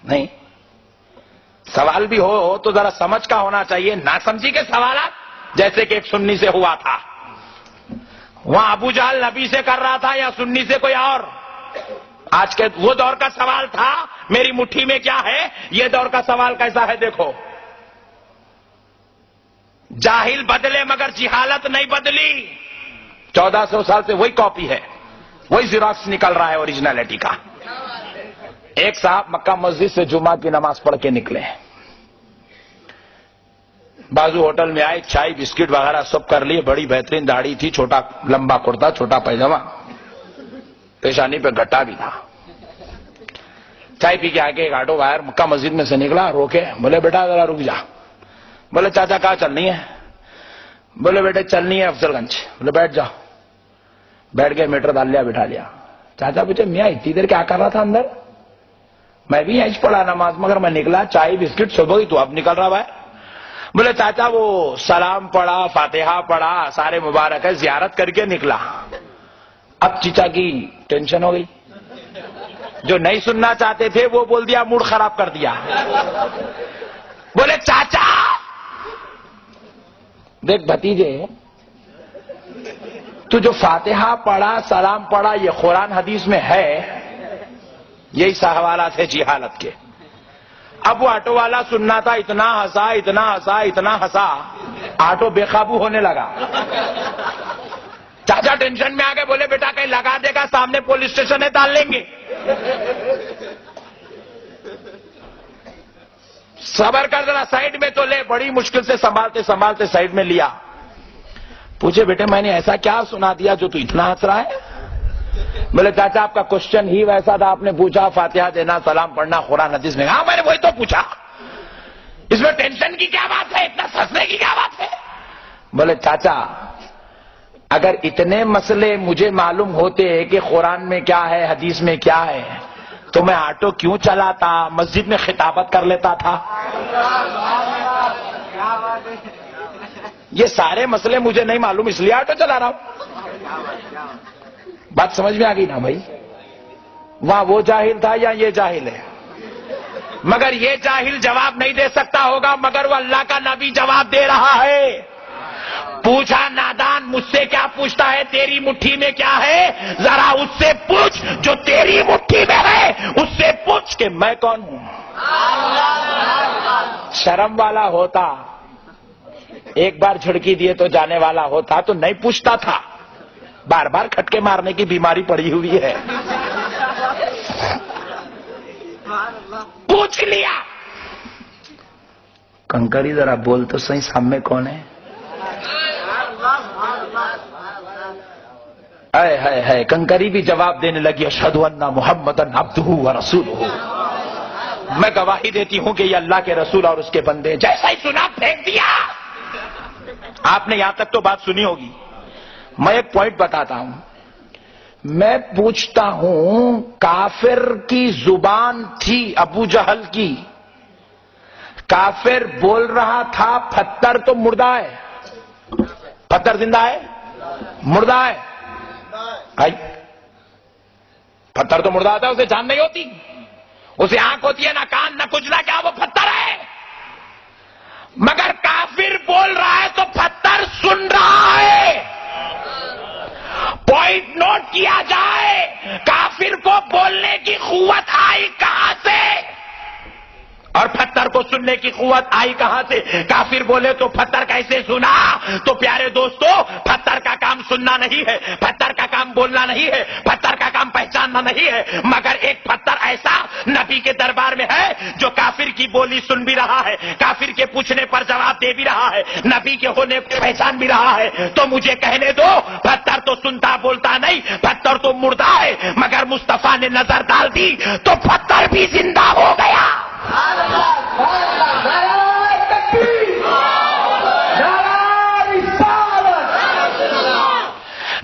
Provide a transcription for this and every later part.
نہیں. سوال بھی ہو تو ذرا سمجھ کا ہونا چاہیے. ناسمجھی کے سوالات جیسے کہ ایک سنی سے ہوا تھا, وہاں ابو جہل نبی سے کر رہا تھا یا سنی سے کوئی اور. آج کے وہ دور کا سوال تھا میری مٹھی میں کیا ہے, یہ دور کا سوال کیسا ہے دیکھو. جاہل بدلے مگر جہالت نہیں بدلی. 1400 سال سے وہی کاپی ہے, وہی زیراکس نکل رہا ہے اوریجنلٹی کا. ایک صاحب مکہ مسجد سے جمعہ کی نماز پڑھ کے نکلے, بازو ہوٹل میں آئے, چائے بسکٹ وغیرہ سب کر لیے, بڑی بہترین داڑھی تھی, چھوٹا لمبا کرتا, چھوٹا پیجامہ, پیشانی پہ گھٹا بھی تھا. چائے پی کے آگے ایک آٹو وائر مکہ مسجد میں سے نکلا, روکے, بولے بیٹا ذرا رک جا. بولے چاچا کہاں چلنی ہے؟ بولے بیٹے چلنی ہے افضل گنج. بولے بیٹھ جاؤ. بیٹھ گئے, میٹر ڈال لیا, بٹھا لیا. چاچا پوچھے میاں اتنی دیر کیا کر رہا تھا اندر؟ میں بھی یہیں پڑھا نماز, مگر میں نکلا چائے بسکٹ سب ہوئی, تو اب نکل رہا بھائی. بولے چاچا وہ سلام پڑھا, فاتحہ پڑھا, سارے مبارک ہے, زیارت کر کے نکلا. اب چچا کی ٹینشن ہو گئی, جو نہیں سننا چاہتے تھے وہ بول دیا, موڈ خراب کر دیا. بولے چاچا دیکھ بھتیجے, تو جو فاتحہ پڑھا, سلام پڑھا, یہ قرآن حدیث میں ہے, یہی سوالات ہے جہالت کے. اب وہ آٹو والا سننا تھا, اتنا ہنسا, اتنا ہنسا, اتنا ہنسا, آٹو بے قابو ہونے لگا. چاچا ٹینشن میں آ گئے, بولے بیٹا کہیں لگا دے گا, سامنے پولیس اسٹیشن ہے, ڈال لیں گے. صبر کر ذرا, سائیڈ میں تو لے. بڑی مشکل سے سنبھالتے سنبھالتے سائیڈ میں لیا. پوچھے بیٹے میں نے ایسا کیا سنا دیا جو تو اتنا ہنس رہا ہے؟ بولے چاچا آپ کا کوشچن ہی ویسا تھا, آپ نے پوچھا فاتحہ دینا, سلام پڑھنا قرآن حدیث میں. ہاں میں نے وہی تو پوچھا, اس میں ٹینشن کی کیا بات ہے, اتنا ہنسنے کی کیا بات ہے؟ بولے چاچا اگر اتنے مسئلے مجھے معلوم ہوتے کہ قرآن میں کیا ہے, حدیث میں کیا ہے, تو میں آٹو کیوں چلاتا, مسجد میں خطابت کر لیتا تھا. یہ سارے مسئلے مجھے نہیں معلوم, اس لیے آٹو چلا رہا ہوں. بات سمجھ میں آ گئی نا بھائی؟ وہاں وہ جاہل تھا یا یہ جاہل ہے؟ مگر یہ جاہل جواب نہیں دے سکتا ہوگا, مگر وہ اللہ کا نبی جواب دے رہا ہے. پوچھا نادان مجھ سے کیا پوچھتا ہے, تیری مٹھی میں کیا ہے, ذرا اس سے پوچھ جو تیری مٹھی میں ہے, اس سے پوچھ کہ میں کون ہوں. شرم والا ہوتا, ایک بار جھڑکی دیے تو جانے والا ہوتا تو نہیں پوچھتا تھا. بار بار کھٹکے مارنے کی بیماری پڑی ہوئی ہے, پوچھ لیا. کنکڑی ذرا بول تو صحیح, سامنے کون ہے؟ ہے کنکری بھی جواب دینے لگی, اشہد ان محمدن عبدہ ورسولہ, میں گواہی دیتی ہوں کہ یہ اللہ کے رسول اور اس کے بندے. جیسا ہی سنا پھینک دیا. آپ نے یہاں تک تو بات سنی ہوگی, میں ایک پوائنٹ بتاتا ہوں. میں پوچھتا ہوں, کافر کی زبان تھی ابو جہل کی, کافر بول رہا تھا پتھر تو مردہ ہے, پتھر زندہ ہے مردہ ہے؟ پتھر تو مردہ ہوتا ہے, اسے جان نہیں ہوتی, اسے آنکھ ہوتی ہے نہ کان نہ کچھ نہ, کیا وہ پتھر ہے؟ مگر کافر بول رہا ہے تو پتھر سن رہا ہے. پوائنٹ نوٹ کیا جائے, کافر کو بولنے کی قوت آئی کہاں سے اور پتھر کو سننے کی قوت آئی کہاں سے؟ کافر بولے تو پتھر کیسے سنا؟ تو پیارے دوستو, پتھر کا کام سننا نہیں ہے, پتھر کا کام بولنا نہیں ہے, پتھر کا کام پہچاننا نہیں ہے, مگر ایک پتھر ایسا نبی کے دربار میں ہے جو کافر کی بولی سن بھی رہا ہے, کافر کے پوچھنے پر جواب دے بھی رہا ہے, نبی کے ہونے کو پہچان بھی رہا ہے. تو مجھے کہنے دو, پتھر تو سنتا بولتا نہیں, پتھر تو مردہ ہے, مگر مصطفیٰ نے نظر ڈال دی تو پتھر بھی زندہ ہو گیا.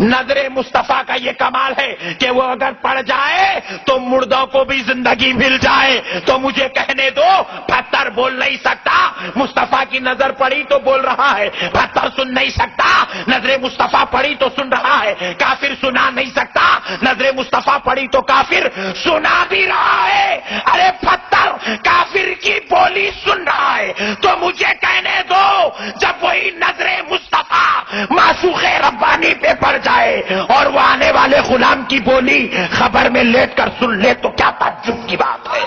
نظر مصطفیٰ کا یہ کمال ہے کہ وہ اگر پڑ جائے تو مردوں کو بھی زندگی مل جائے. تو مجھے کہنے دو, پتھر بول نہیں سکتا, مصطفیٰ کی نظر پڑی تو بول رہا ہے. پتھر سن نہیں سکتا, نظر مصطفیٰ پڑی تو سن رہا ہے. کافر سنا نہیں سکتا, نظر مصطفیٰ پڑی تو کافر سنا بھی رہا ہے. ارے پتھر تو مجھے کہنے دو جب وہی نظر مصطفیٰ معشوق ربانی پہ پڑ جائے اور وہ آنے والے غلام کی بولی خبر میں لیٹ کر سن لے تو کیا تعجب کی بات ہے.